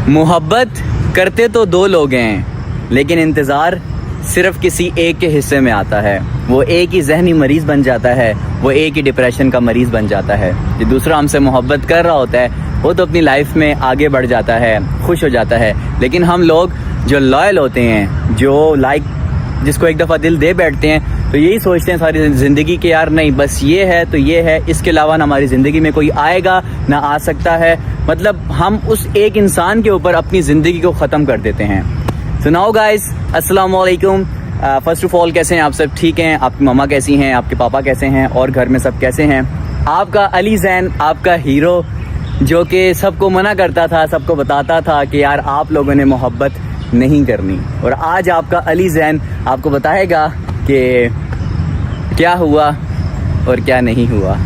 मोहब्बत करते तो दो लोग हैं, लेकिन इंतज़ार सिर्फ किसी एक के हिस्से में आता है। वो एक ही जहनी मरीज़ बन जाता है, वो एक ही डिप्रेशन का मरीज़ बन जाता है। जो दूसरा हमसे मोहब्बत कर रहा होता है वो तो अपनी लाइफ में आगे बढ़ जाता है, खुश हो जाता है। लेकिन हम लोग जो लॉयल होते हैं, जो जिसको एक दफ़ा दिल दे बैठते हैं, तो यही सोचते हैं सारी ज़िंदगी के यार नहीं बस ये है तो ये है, इसके अलावा ना हमारी ज़िंदगी में कोई आएगा ना आ सकता है। मतलब हम उस एक इंसान के ऊपर अपनी ज़िंदगी को ख़त्म कर देते हैं। सो नाउ गाइस, अस्सलाम वालेकुम। फर्स्ट ऑफ ऑल कैसे हैं आप सब? ठीक हैं? आपकी मम्मा कैसी हैं? आपके पापा कैसे हैं? और घर में सब कैसे हैं? आपका अली ज़ैन, आपका हीरो, जो कि सबको मना करता था, सबको बताता था कि यार आप लोगों ने मोहब्बत नहीं करनी, और आज आपका अली ज़ैन आपको बताएगा कि क्या हुआ और क्या नहीं हुआ।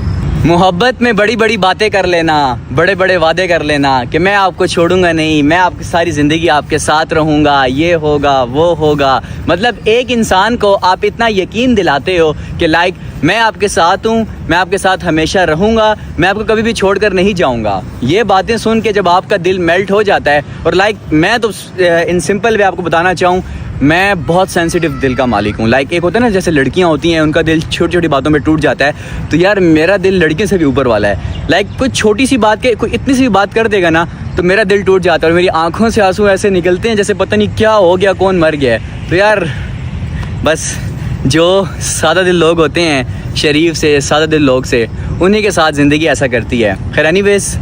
मोहब्बत में बड़ी बड़ी बातें कर लेना, बड़े बड़े वादे कर लेना कि मैं आपको छोड़ूंगा नहीं, मैं आपकी सारी ज़िंदगी आपके साथ रहूँगा, ये होगा वो होगा। मतलब एक इंसान को आप इतना यकीन दिलाते हो कि लाइक मैं आपके साथ हूँ, मैं आपके साथ हमेशा रहूँगा, मैं आपको कभी भी छोड़कर नहीं जाऊँगा। ये बातें सुन के जब आपका दिल मेल्ट हो जाता है, और लाइक मैं तो इन सिंपल वे आपको बताना चाहूँ, मैं बहुत सेंसिटिव दिल का मालिक हूँ। लाइक एक होता है ना, जैसे लड़कियाँ होती हैं उनका दिल छोटी छोटी बातों में टूट जाता है, तो यार मेरा दिल लड़कियों से भी ऊपर वाला है। लाइक कोई छोटी सी बात के कोई इतनी सी भी बात कर देगा ना तो मेरा दिल टूट जाता है, और मेरी आंखों से आंसू ऐसे निकलते हैं जैसे पता नहीं क्या हो गया, कौन मर गया है। तो यार बस जो सादा दिल लोग होते हैं, शरीफ से सादा दिल लोग से, उन्हीं के साथ ज़िंदगी ऐसा करती है। खैर एनीवेज,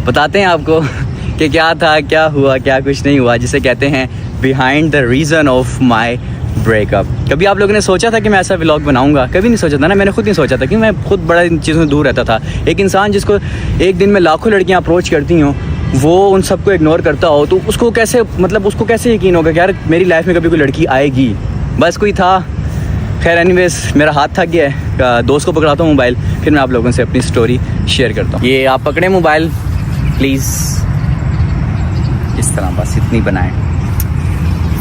बताते हैं आपको कि क्या था, क्या हुआ, क्या कुछ नहीं हुआ, जिसे कहते हैं behind the reason of my breakup. कभी आप लोगों ने सोचा था कि मैं ऐसा व्लॉग बनाऊंगा? कभी नहीं सोचा था ना, मैंने खुद नहीं सोचा था, कि मैं खुद बड़ा इन चीज़ों से दूर रहता था। एक इंसान जिसको एक दिन में लाखों लड़कियां अप्रोच करती हों, वो उन सबको इग्नोर करता हो, तो उसको कैसे यकीन होगा कि यार मेरी लाइफ में कभी कोई लड़की आएगी? बस कोई था। खैर एनीवेज, मेरा हाथ थक गया है, दोस्त को पकड़ाता हूँ मोबाइल, फिर मैं आप लोगों से अपनी स्टोरी शेयर करता हूँ। ये आप पकड़े मोबाइल प्लीज़, इस तरह बस इतनी बनाएं।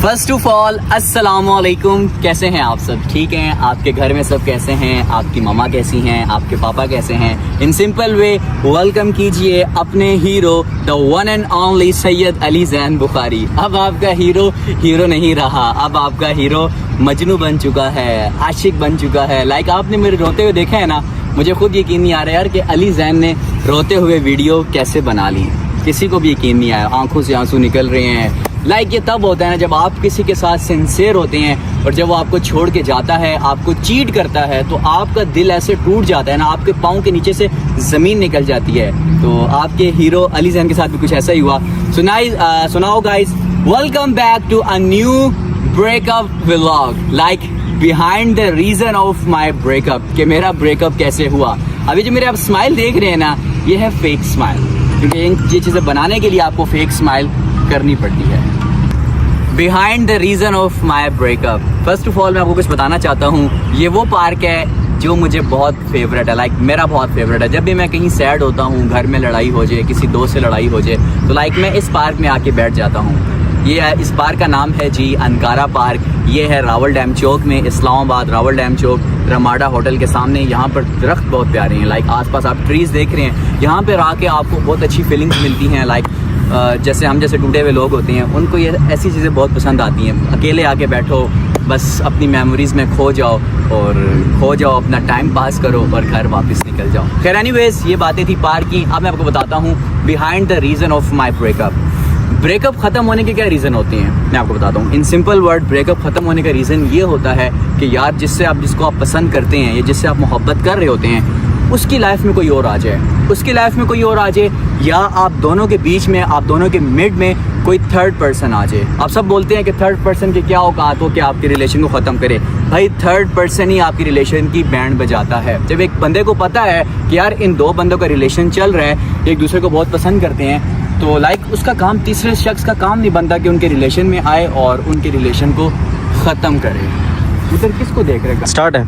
फर्स्ट ऑफ ऑल अस्सलाम वालेकुम, कैसे हैं आप सब? ठीक हैं? आपके घर में सब कैसे हैं? आपकी मम्मा कैसी हैं? आपके पापा कैसे हैं? इन सिंपल वे वेलकम कीजिए अपने hero the one and only Syed Ali Zain Bukhari. अब आपका हीरो नहीं रहा, अब आपका हीरो मजनू बन चुका है, आशिक बन चुका है। लाइक आपने मेरे रोते हुए देखा है ना, मुझे खुद यकीन नहीं आ रहा यार कि अली ज़ैन ने रोते हुए वीडियो कैसे बना ली। किसी को भी यकीन नहीं आया, आंखों से आंसू निकल रहे हैं। लाइक ये तब होता है ना जब आप किसी के साथ सिंसियर होते हैं, और जब वो आपको छोड़ के जाता है, आपको चीट करता है, तो आपका दिल ऐसे टूट जाता है ना, आपके पाँव के नीचे से ज़मीन निकल जाती है। तो आपके हीरो अली ज़ैन के साथ भी कुछ ऐसा ही हुआ। सुनाओ guys, welcome back to a new breakup vlog, like behind the reason of my breakup, कि मेरा ब्रेकअप कैसे हुआ। अभी जो मेरे आप स्माइल देख रहे हैं ना, ये है फेक स्माइल, क्योंकि ये चीज़ें बनाने के लिए आपको फेक स्माइल करनी पड़ती है। Behind the reason of my breakup, first of all मैं आपको कुछ बताना चाहता हूँ। ये वो पार्क है जो मुझे बहुत फेवरेट है, लाइक मेरा बहुत फेवरेट है। जब भी मैं कहीं सैड होता हूँ, घर में लड़ाई हो जाए, किसी दोस्त से लड़ाई हो जाए, तो लाइक मैं इस पार्क में आके बैठ जाता हूँ। इस पार्क का नाम है जी अनकारा पार्क। ये है रावल डैम चौक में, इस्लामाबाद रावल डैम चौक, रमाडा होटल के सामने। यहाँ पर दरख्त बहुत प्यारे हैं, लाइक आसपास आप ट्रीज़ देख रहे हैं। यहाँ पर आके आपको बहुत अच्छी फीलिंग्स मिलती हैं। लाइक जैसे हम जैसे टूटे हुए लोग होते हैं, उनको ये ऐसी चीज़ें बहुत पसंद आती हैं। अकेले आके बैठो, बस अपनी मेमोरीज़ में खो जाओ, अपना टाइम पास करो और घर वापस निकल जाओ। खैर एनीवेज, ये बातें थी पार्क की। अब मैं आपको बताता हूँ behind the reason of my breakup. Breakup ख़त्म होने के क्या रीज़न होते हैं, मैं आपको बताता हूँ। इन सिंपल वर्ड, ब्रेकअप ख़त्म होने का रीज़न ये होता है कि यार जिसको आप पसंद करते हैं, या जिससे आप मोहब्बत कर रहे होते हैं, उसकी लाइफ में कोई और आ जाए, या आप दोनों के बीच में, आप दोनों के मिड में कोई थर्ड पर्सन आ जाए। आप सब बोलते हैं कि थर्ड पर्सन की क्या औकात हो कि आपके रिलेशन को ख़त्म करे। भाई थर्ड पर्सन ही आपकी रिलेशन की बैंड बजाता है। जब एक बंदे को पता है कि यार इन दो बंदों का रिलेशन चल रहा है, एक दूसरे को बहुत पसंद करते हैं, तो लाइक उसका काम, तीसरे शख्स का काम नहीं बनता कि उनके रिलेशन में आए और उनके रिलेशन को ख़त्म करे। उधर किसको देख रहे हैं? स्टार्ट है।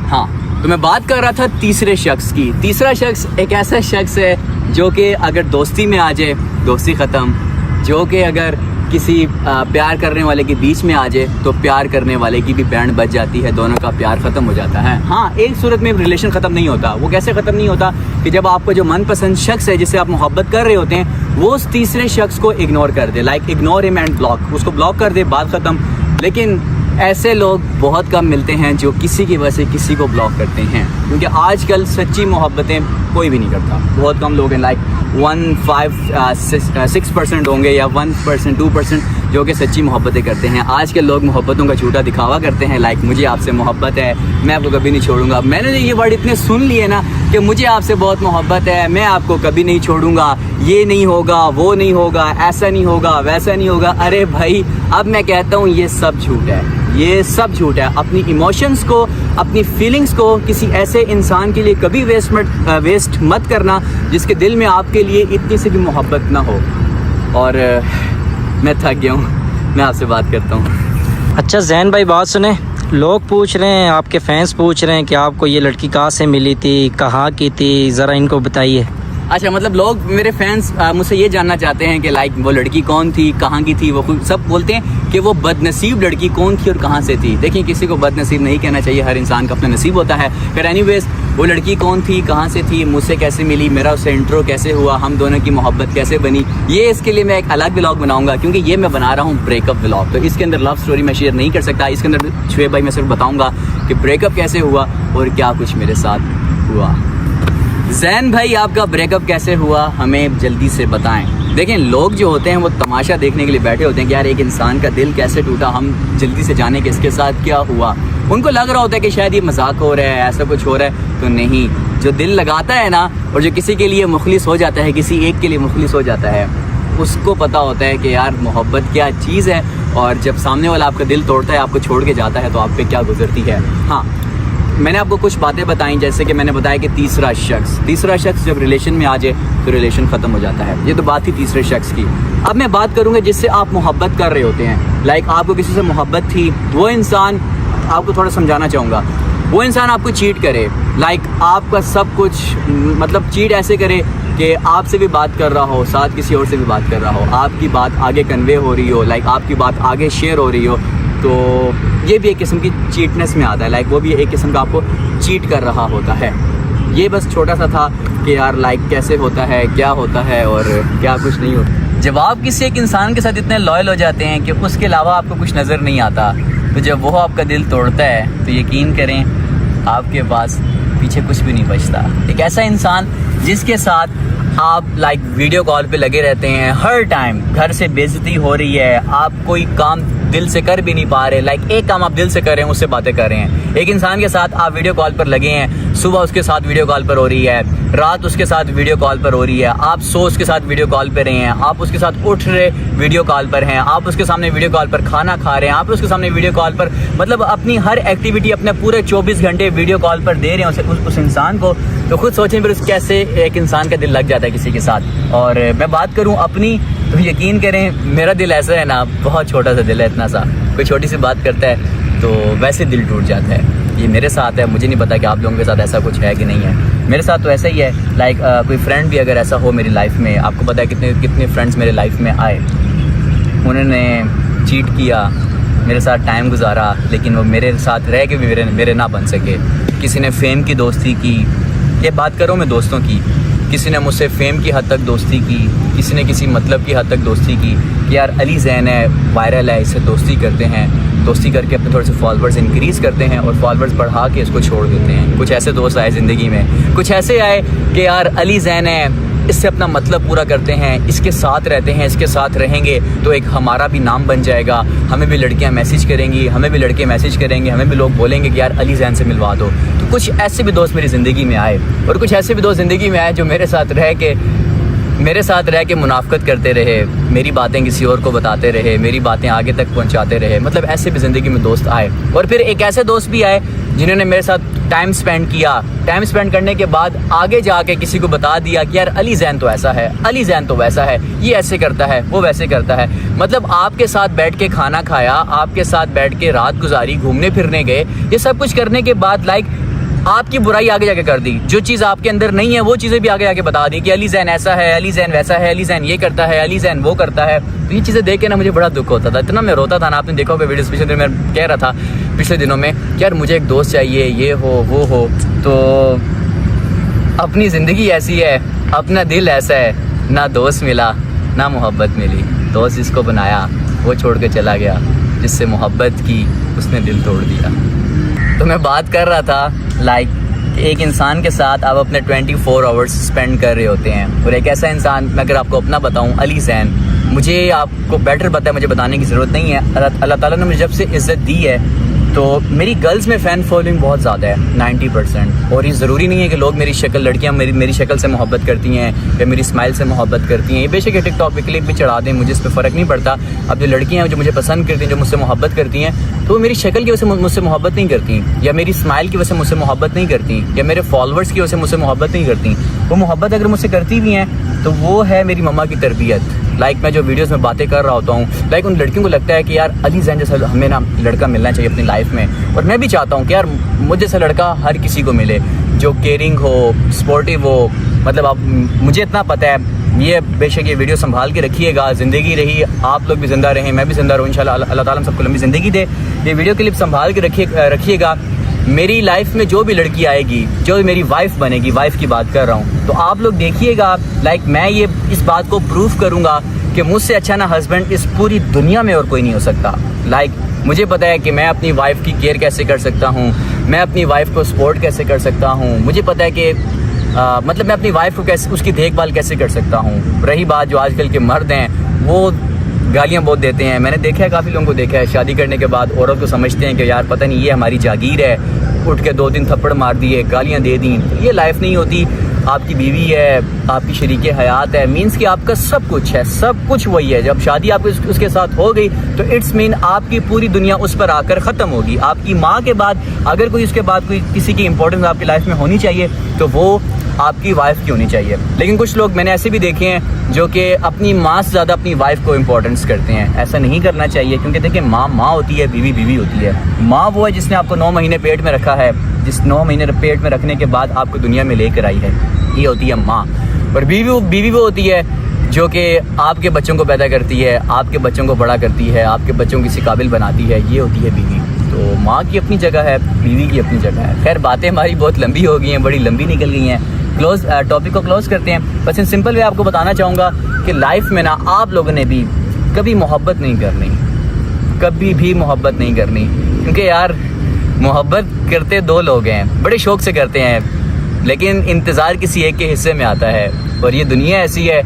हाँ, तो मैं बात कर रहा था तीसरे शख्स की। तीसरा शख्स एक ऐसा शख्स है जो कि अगर दोस्ती में आ जाए, दोस्ती ख़त्म, जो कि अगर किसी प्यार करने वाले के बीच में आ जाए तो प्यार करने वाले की भी बैंड बज जाती है, दोनों का प्यार ख़त्म हो जाता है। हाँ, एक सूरत में रिलेशन ख़त्म नहीं होता। वो कैसे ख़त्म नहीं होता कि जब आपका जो मनपसंद शख्स है जिससे आप मोहब्बत कर रहे होते हैं वो उस तीसरे शख्स को इग्नोर कर दे, like ignore him and block, उसको ब्लॉक कर दे, बात ख़त्म। लेकिन ऐसे लोग बहुत कम मिलते हैं जो किसी की वजह से किसी को ब्लॉक करते हैं, क्योंकि आजकल सच्ची मोहब्बतें कोई भी नहीं करता। बहुत कम लोग हैं, लाइक 1-5-6% होंगे या 1% 2% जो कि सच्ची मोहब्बतें करते हैं। आज के लोग मोहब्बतों का झूठा दिखावा करते हैं, लाइक मुझे आपसे मोहब्बत है, मैं आपको कभी नहीं छोड़ूंगा। मैंने ये वर्ड इतने सुन लिए ना कि मुझे आपसे बहुत मोहब्बत है, मैं आपको कभी नहीं छोड़ूंगा, ये नहीं होगा, वो नहीं होगा, ऐसा नहीं होगा, वैसा नहीं होगा। अरे भाई, अब मैं कहता हूँ ये सब झूठ है, ये सब झूठ है। अपनी इमोशंस को, अपनी फीलिंग्स को किसी ऐसे इंसान के लिए कभी वेस्ट मत करना जिसके दिल में आपके लिए इतनी सी भी मोहब्बत ना हो। और मैं थक गया हूँ, मैं आपसे बात करता हूँ। अच्छा ज़ैन भाई, बात सुने, लोग पूछ रहे हैं, आपके फैंस पूछ रहे हैं कि आपको ये लड़की कहाँ से मिली थी, कहाँ की थी, ज़रा इनको बताइए। अच्छा, मतलब लोग, मेरे फैंस मुझसे ये जानना चाहते हैं कि लाइक वो लड़की कौन थी, कहाँ की थी। वो सब बोलते हैं कि वो बदनसीब लड़की कौन थी और कहाँ से थी। देखिए, किसी को बदनसीब नहीं कहना चाहिए, हर इंसान का अपना नसीब होता है। फिर एनीवेज, वो लड़की कौन थी, कहाँ से थी, मुझसे कैसे मिली, मेरा उससे इंट्रो कैसे हुआ, हम दोनों की मोहब्बत कैसे बनी, ये इसके लिए मैं एक अलग व्लॉग बनाऊंगा, क्योंकि ये मैं बना रहा हूँ ब्रेकअप व्लॉग। तो इसके अंदर लव स्टोरी मैं शेयर नहीं कर सकता। इसके अंदर शुएब भाई मैं सिर्फ बताऊँगा कि ब्रेकअप कैसे हुआ और क्या कुछ मेरे साथ हुआ। ज़ैन भाई, आपका ब्रेकअप कैसे हुआ, हमें जल्दी से बताएं। देखें, लोग जो होते हैं वो तमाशा देखने के लिए बैठे होते हैं कि यार एक इंसान का दिल कैसे टूटा, हम जल्दी से जाने कि इसके साथ क्या हुआ। उनको लग रहा होता है कि शायद ये मजाक हो रहा है, ऐसा कुछ हो रहा है, तो नहीं। जो दिल लगाता है ना और जो किसी के लिए मुखलिस हो जाता है, किसी एक के लिए मुखलिस हो जाता है, उसको पता होता है कि यार मोहब्बत क्या चीज़ है। और जब सामने वाला आपका दिल तोड़ता है, आपको छोड़ के जाता है, तो आप पे क्या गुजरती है। हाँ, मैंने आपको कुछ बातें बताई, जैसे कि मैंने बताया कि तीसरा शख्स जब रिलेशन में आ जाए तो रिलेशन ख़त्म हो जाता है। ये तो बात थी तीसरे शख्स की। अब मैं बात करूँगा जिससे आप मोहब्बत कर रहे होते हैं, लाइक आपको किसी से मोहब्बत थी, वो इंसान, आपको थोड़ा समझाना चाहूँगा, वो इंसान आपको चीट करे, लाइक आपका सब कुछ, मतलब चीट ऐसे करे कि आपसे भी बात कर रहा हो, साथ किसी और से भी बात कर रहा हो, आपकी बात आगे कन्वे हो रही हो, लाइक आपकी बात आगे शेयर हो रही हो, तो ये भी एक किस्म की चीटनेस में आता है। लाइक वो भी एक किस्म का आपको चीट कर रहा होता है। ये बस छोटा सा था कि यार लाइक कैसे होता है, क्या होता है और क्या कुछ नहीं होता। जब आप किसी एक इंसान के साथ इतने लॉयल हो जाते हैं कि उसके अलावा आपको कुछ नज़र नहीं आता, तो जब वो आपका दिल तोड़ता है तो यकीन करें आपके पास पीछे कुछ भी नहीं बचता। एक ऐसा इंसान जिसके साथ आप लाइक वीडियो कॉल पे लगे रहते हैं हर टाइम, घर से बेइज्जती हो रही है, आप कोई काम दिल से कर भी नहीं पा रहे, लाइक एक काम आप दिल से कर रहे हैं, उससे बातें कर रहे हैं। एक इंसान के साथ आप वीडियो कॉल पर लगे हैं, सुबह उसके साथ वीडियो कॉल पर हो रही है, रात उसके साथ वीडियो कॉल पर हो रही है, आप सो उसके साथ वीडियो कॉल पर रहे हैं, आप उसके साथ उठ रहे वीडियो कॉल पर हैं, आप उसके सामने वीडियो कॉल पर खाना खा रहे हैं, आप उसके सामने वीडियो कॉल पर, मतलब अपनी हर एक्टिविटी अपने पूरे 24 घंटे वीडियो कॉल पर दे रहे हैं उस इंसान को। तो खुद सोचें फिर कैसे एक इंसान का दिल लग जाता है किसी के साथ। और मैं बात करूं अपनी, तो यकीन करें मेरा दिल ऐसा है ना, बहुत छोटा सा दिल है, इतना सा, कोई छोटी सी बात करता है तो वैसे दिल टूट जाता है। ये मेरे साथ है, मुझे नहीं पता कि आप लोगों के साथ ऐसा कुछ है कि नहीं है। मेरे साथ तो ऐसा ही है। लाइक कोई फ्रेंड भी अगर ऐसा हो मेरी लाइफ में, आपको पता है कितने फ्रेंड्स मेरे लाइफ में आए, उन्होंने चीट किया, मेरे साथ टाइम गुजारा, लेकिन वो मेरे साथ रह के भी मेरे ना बन सके। किसी ने फेम की दोस्ती की, ये बात करो मैं दोस्तों की, किसी ने मुझसे फेम की हद तक दोस्ती की, किसी ने किसी मतलब की हद तक दोस्ती की कि यार अली ज़ैन है, वायरल है, इससे दोस्ती करते हैं, दोस्ती करके अपने थोड़े से फॉलोअर्स इंक्रीज़ करते हैं और फॉलोअर्स बढ़ा के इसको छोड़ देते हैं। कुछ ऐसे दोस्त आए ज़िंदगी में, कुछ ऐसे आए कि यार अली ज़ैन है, इससे अपना मतलब पूरा करते हैं, इसके साथ रहते हैं, इसके साथ रहेंगे तो एक हमारा भी नाम बन जाएगा, हमें भी लड़कियां मैसेज करेंगी, हमें भी लड़के मैसेज करेंगे, हमें भी लोग बोलेंगे कि यार अली ज़ैन से मिलवा दो। तो कुछ ऐसे भी दोस्त मेरी ज़िंदगी में आए और कुछ ऐसे भी दोस्त ज़िंदगी में आए जो मेरे साथ रह के मुनाफकत करते रहे, मेरी बातें किसी और को बताते रहे, मेरी बातें आगे तक पहुंचाते रहे। मतलब ऐसे भी ज़िंदगी में दोस्त आए। और फिर एक ऐसे दोस्त भी आए जिन्होंने मेरे साथ टाइम स्पेंड किया, टाइम स्पेंड करने के बाद आगे जाके किसी को बता दिया कि यार अली ज़ैन तो ऐसा है, अली ज़ैन तो वैसा है, ये ऐसे करता है, वो वैसे करता है। मतलब आपके साथ बैठ के खाना खाया, आपके साथ बैठ के रात गुजारी, घूमने फिरने गए, ये सब कुछ करने के बाद लाइक आपकी बुराई आगे जाके कर दी, जो चीज़ आपके अंदर नहीं है वो चीज़ें भी आगे जाके बता दी कि अली जैन ऐसा है, अली जैन वैसा है, अली जैन ये करता है, अली जैन वो करता है। तो ये चीज़ें देख के ना मुझे बड़ा दुख होता था, इतना मैं रोता था ना। आपने देखा होगा वीडियोस पिछले दिन मैं कह रहा था पिछले दिनों में कि यार मुझे एक दोस्त चाहिए, ये हो वो हो। तो अपनी ज़िंदगी ऐसी है, अपना दिल ऐसा है, ना दोस्त मिला ना मोहब्बत मिली। दोस्त जिसको बनाया वो छोड़ के चला गया, जिससे मोहब्बत की उसने दिल तोड़ दिया। तो मैं बात कर रहा था लाइक एक इंसान के साथ आप अपने 24 आवर्स स्पेंड कर रहे होते हैं, और एक ऐसा इंसान, मैं अगर आपको अपना बताऊं, अली जैन, मुझे आपको बेटर पता है, मुझे बताने की ज़रूरत नहीं है। अल्लाह ताला ने मुझे जब से इज़्ज़त दी है तो मेरी गर्ल्स में फ़ैन फॉलोइंग बहुत ज़्यादा है, 90%। और ये ज़रूरी नहीं है कि लोग मेरी शक्ल, लड़कियां मेरी शक्ल से मोहब्बत करती हैं या मेरी स्माइल से मोहब्बत करती हैं। ये बेशक टिकटॉक पे क्लिप भी चढ़ा दें, मुझे इस पर फ़र्क नहीं पड़ता। अब जो लड़कियां हैं जो मुझे पसंद करती हैं, जो मुझसे मोहब्बत करती हैं, तो वो मेरी शक्ल की वजह से मुझसे मोहब्बत नहीं करती, या मेरी स्माइल की वजह से मुझसे मोहब्बत नहीं करती, या मेरे फॉलोअर्स की वजह से मुझसे मोहब्बत नहीं करती। वो मोहब्बत अगर मुझसे करती भी हैं तो वो है मेरी मम्मा की तरबियत। लाइक मैं जो वीडियोस में बातें कर रहा होता हूँ, लाइक उन लड़कियों को लगता है कि यार अली जैन जैसा हमें ना लड़का मिलना चाहिए अपनी लाइफ में। और मैं भी चाहता हूँ कि यार मुझ जैसा लड़का हर किसी को मिले, जो केयरिंग हो, सपोर्टिव हो। मतलब आप, मुझे इतना पता है, ये बेशक ये वीडियो संभाल के रखिएगा, ज़िंदगी रही, आप लोग भी ज़िंदा रहें, मैं भी ज़िंदा रहूँ इंशाल्लाह, अल्लाह ताला हम सबको लंबी ज़िंदगी दे। ये वीडियो क्लिप संभाल के रखिएगा। मेरी लाइफ में जो भी लड़की आएगी, जो मेरी वाइफ बनेगी, वाइफ की बात कर रहा हूँ, तो आप लोग देखिएगा, लाइक मैं ये इस बात को प्रूफ करूँगा कि मुझसे अच्छा ना हस्बैंड इस पूरी दुनिया में और कोई नहीं हो सकता। लाइक मुझे पता है कि मैं अपनी वाइफ की केयर कैसे कर सकता हूँ, मैं अपनी वाइफ को सपोर्ट कैसे कर सकता हूँ, मुझे पता है कि मतलब मैं अपनी वाइफ को कैसे, उसकी देखभाल कैसे कर सकता हूँ। रही बात जो आजकल के मर्द हैं, वो गालियाँ बहुत देते हैं। मैंने देखा है, काफ़ी लोगों को देखा है, शादी करने के बाद औरत को समझते हैं कि यार पता नहीं ये हमारी जागीर है, उठ के 2-3 थप्पड़ मार दिए, गालियाँ दे दी। ये लाइफ नहीं होती। आपकी बीवी है, आपकी शरीके हयात है, मीन्स कि आपका सब कुछ है, सब कुछ वही है। जब शादी आपकी उसके साथ हो गई तो इट्स मीन आपकी पूरी दुनिया उस पर आकर ख़त्म होगी। आपकी माँ के बाद अगर कोई उसके बाद कोई किसी की इंपॉर्टेंस आपकी लाइफ में होनी चाहिए तो वो आपकी वाइफ की होनी चाहिए। लेकिन कुछ लोग मैंने ऐसे भी देखे हैं जो कि अपनी माँ से ज़्यादा अपनी वाइफ को इम्पोर्टेंस करते हैं। ऐसा नहीं करना चाहिए, क्योंकि देखिए माँ माँ होती है, बीवी बीवी होती है। माँ वो है जिसने आपको 9 महीने पेट में रखा है, जिस 9 महीने पेट में रखने के बाद आपको दुनिया में लेकर आई है, ये होती है माँ। और बीवी वो होती है जो कि आपके बच्चों को पैदा करती है, आपके बच्चों को बड़ा करती है, आपके बच्चों को किसी काबिल बनाती है, ये होती है बीवी। तो माँ की अपनी जगह है, बीवी की अपनी जगह है। खैर बातें हमारी बहुत लंबी हो गई हैं, बड़ी लंबी निकल गई हैं। टॉपिक को क्लोज करते हैं। बस इन सिंपल वे आपको बताना चाहूँगा कि लाइफ में ना आप लोगों ने भी कभी मोहब्बत नहीं करनी, कभी भी मोहब्बत नहीं करनी, क्योंकि यार मोहब्बत करते 2 लोग हैं, बड़े शौक से करते हैं, लेकिन इंतज़ार किसी एक के हिस्से में आता है। और ये दुनिया ऐसी है,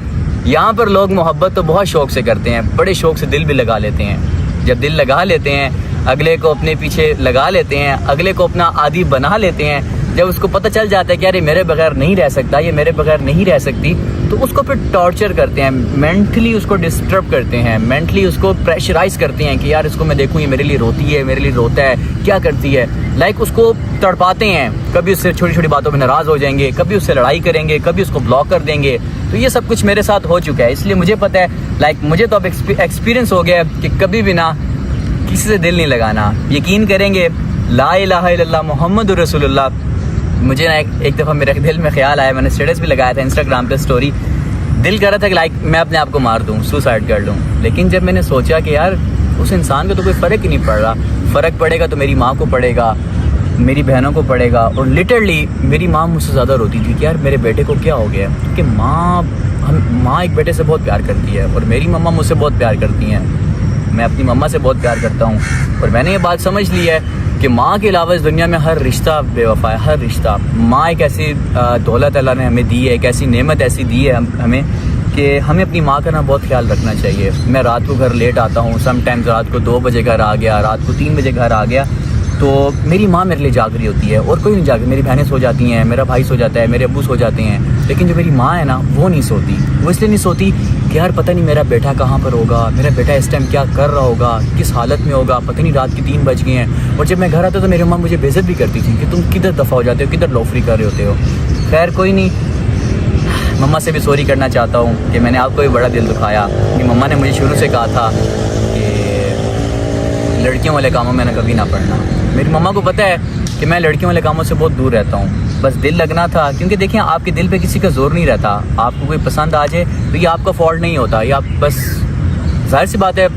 यहाँ पर लोग मोहब्बत तो बहुत शौक से करते हैं, बड़े शौक से दिल भी लगा लेते हैं। जब दिल लगा लेते हैं, अगले को अपने पीछे लगा लेते हैं, अगले को अपना आदी बना लेते हैं। जब उसको पता चल जाता है कि यार ये मेरे बगैर नहीं रह सकता, ये मेरे बगैर नहीं रह सकती, तो उसको फिर टॉर्चर करते हैं, मेंटली उसको डिस्टर्ब करते हैं, मेंटली उसको प्रेशराइज करते हैं कि यार इसको मैं देखूँ, ये मेरे लिए रोती है, मेरे लिए रोता है, क्या करती है। लाइक उसको तड़पाते हैं, कभी उससे छोटी छोटी बातों में नाराज़ हो जाएंगे, कभी उससे लड़ाई करेंगे, कभी उसको ब्लॉक कर देंगे। तो ये सब कुछ मेरे साथ हो चुका है, इसलिए मुझे पता है, लाइक मुझे तो अब एक्सपीरियंस हो गया कि कभी भी ना किसी से दिल नहीं लगाना। यकीन करेंगे, ला इलाहा इल्लल्लाह मुहम्मदुर रसूलुल्लाह, मुझे ना एक दफ़ा मेरे दिल में ख्याल आया, मैंने स्टेटस भी लगाया था इंस्टाग्राम पे स्टोरी, दिल कर रहा था कि लाइक मैं अपने आप को मार दूँ, सुसाइड कर लूँ। लेकिन जब मैंने सोचा कि यार उस इंसान को तो कोई फ़र्क ही नहीं पड़ रहा, फ़र्क पड़ेगा तो मेरी माँ को पड़ेगा, मेरी बहनों को पड़ेगा। और लिटरली मेरी माँ मुझसे ज़्यादा रोती थी कि यार मेरे बेटे को क्या हो गया, क्योंकि माँ एक बेटे से बहुत प्यार करती है, और मेरी मम्मा मुझसे बहुत प्यार करती हैं, मैं अपनी मम्मा से बहुत प्यार करता हूँ। और मैंने ये बात समझ ली है कि माँ के अलावा इस दुनिया में हर रिश्ता बेवफा है, हर रिश्ता। माँ एक ऐसी दौलत अल्लाह ने हमें दी है, एक ऐसी नेमत ऐसी दी है हमें कि हमें अपनी माँ का ना बहुत ख्याल रखना चाहिए। मैं रात को घर लेट आता हूँ, समटाइम्स रात को 2 बजे घर आ गया, रात को 3 बजे घर आ गया, तो मेरी माँ मेरे लिए जाग रही होती है, और कोई नहीं जाग, मेरी बहनें सो जाती हैं, मेरा भाई सो जाता है, मेरे अब्बू सो जाते हैं। लेकिन जो मेरी माँ है ना, वो नहीं सोती। वो इसलिए नहीं सोती कि यार पता नहीं मेरा बेटा कहाँ पर होगा, मेरा बेटा इस टाइम क्या कर रहा होगा, किस हालत में होगा, पता नहीं रात के 3 बज गए हैं। और जब मैं घर आता तो मेरी माँ मुझे बेइज्जत भी करती थी कि तुम किधर दफ़ा हो जाते हो, किधर लोफरी कर रहे होते हो। खैर कोई नहीं, मम्मा से भी सॉरी करना चाहता हूँ कि मैंने आपको भी बड़ा दिल दुखाया। कि मम्मा ने मुझे शुरू से कहा था कि लड़कियों वाले कामों में ना कभी ना पड़ना। मेरी मम्मा को पता है कि मैं लड़कियों वाले कामों से बहुत दूर रहता हूँ, बस दिल लगना था। क्योंकि देखिए आपके दिल पे किसी का जोर नहीं रहता, आपको कोई पसंद आ जाए तो ये आपका फॉल्ट नहीं होता, ये आप बस जाहिर सी बात है।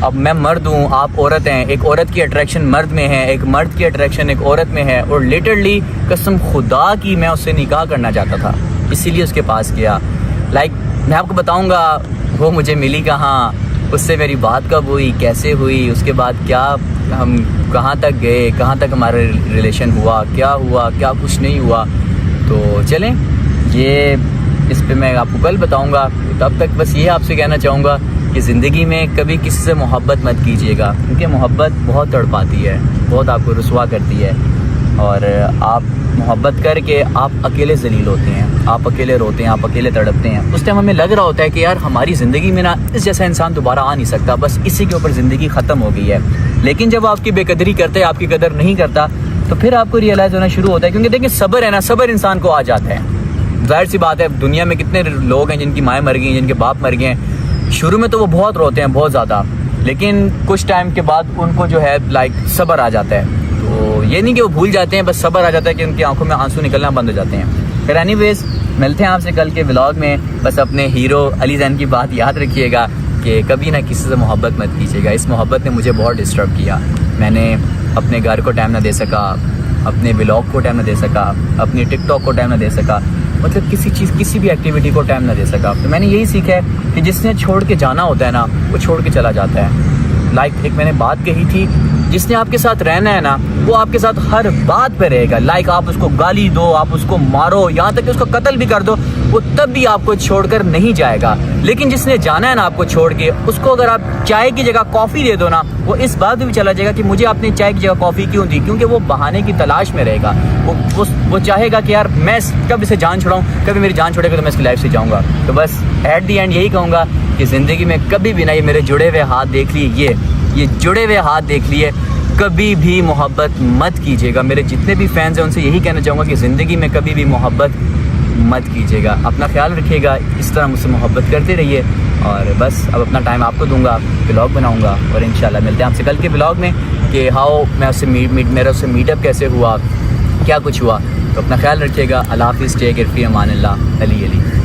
अब मैं मर्द हूँ, आप औरत हैं, एक औरत की अट्रैक्शन मर्द में है, एक मर्द की अट्रैक्शन एक औरत में है, और लिटरली कसम खुदा की मैं उससे निकाह करना चाहता था, इसीलिए उसके पास गया। लाइक मैं आपको बताऊँगा वो मुझे मिली कहाँ, उससे मेरी बात कब हुई, कैसे हुई, उसके बाद क्या हम कहाँ तक गए, कहाँ तक हमारा रिलेशन हुआ, क्या कुछ नहीं हुआ। तो चलें ये इस पे मैं आपको कल बताऊँगा। तब तक बस ये आपसे कहना चाहूँगा कि ज़िंदगी में कभी किसी से मोहब्बत मत कीजिएगा, क्योंकि मोहब्बत बहुत तड़पाती है, बहुत आपको रुसवा करती है, और आप मोहब्बत करके आप अकेले ज़लील होते हैं, आप अकेले रोते हैं, आप अकेले तड़पते हैं। उस टाइम हमें लग रहा होता है कि यार हमारी ज़िंदगी में ना इस जैसा इंसान दोबारा आ नहीं सकता, बस इसी के ऊपर ज़िंदगी ख़त्म हो गई है। लेकिन जब आपकी बेकदरी करते हैं, आपकी कदर नहीं करता, तो फिर आपको रियलाइज़ होना शुरू होता है। क्योंकि देखिए सब्र है ना, सब्र इंसान को आ जाता है। जाहिर सी बात है, दुनिया में कितने लोग हैं जिनकी माएँ मर गई, जिनके बाप मर गए हैं। शुरू में तो वो बहुत रोते हैं, बहुत ज़्यादा, लेकिन कुछ टाइम के बाद उनको जो है लाइक सब्र आ जाता है। तो ये नहीं कि वो भूल जाते हैं, बस सब्र आ जाता है कि उनकी आंखों में आंसू निकलना बंद हो जाते हैं। फिर एनीवेज मिलते हैं आपसे कल के व्लॉग में। बस अपने हीरो अली जैन की बात याद रखिएगा कि कभी ना किसी से मोहब्बत मत कीजिएगा। इस मोहब्बत ने मुझे बहुत डिस्टर्ब किया। मैंने अपने घर को टाइम ना दे सका, अपने व्लॉग को टाइम ना दे सका, अपनी टिकटॉक को टाइम ना दे सका, मतलब किसी भी एक्टिविटी को टाइम ना दे सका। तो मैंने यही सीखा है कि जिसने छोड़ के जाना होता है ना, वो छोड़ के चला जाता है। लाइक एक मैंने बात कही थी, जिसने आपके साथ रहना है ना, वो आपके साथ हर बात पे रहेगा। लाइक आप उसको गाली दो, आप उसको मारो, यहाँ तक कि उसको कत्ल भी कर दो, वो तब भी आपको छोड़कर नहीं जाएगा। लेकिन जिसने जाना है ना आपको छोड़ के, उसको अगर आप चाय की जगह कॉफ़ी दे दो ना, वो इस बात में भी चला जाएगा कि मुझे आपने चाय की जगह कॉफ़ी क्यों दी, क्योंकि वो बहाने की तलाश में रहेगा। वो चाहेगा कि यार मैं कब इसे जान छुड़ाऊँ, कभी मेरी जान छोड़ेगा तो मैं इसकी लाइफ से जाऊँगा। तो बस एट दी एंड यही कहूँगा कि ज़िंदगी में कभी भी ना, ये मेरे जुड़े हुए हाथ देख लिए, ये जुड़े हुए हाथ देख लिए, कभी भी मोहब्बत मत कीजिएगा। मेरे जितने भी फैंस हैं उनसे यही कहना चाहूँगा कि ज़िंदगी में कभी भी मोहब्बत मत कीजिएगा। अपना ख्याल रखिएगा, इस तरह मुझसे मोहब्बत करते रहिए। और बस अब अपना टाइम आपको दूंगा, व्लॉग बनाऊंगा, और इंशाल्लाह मिलते हैं आपसे कल के व्लॉग में कि हाउ मैं उससे मेरा उससे मीटअप कैसे हुआ, क्या कुछ हुआ। तो अपना ख्याल रखिएगा। अल्लाह हाफ़िज़, टेक केयर, फ़ी अमान अल्लाह, अली अली।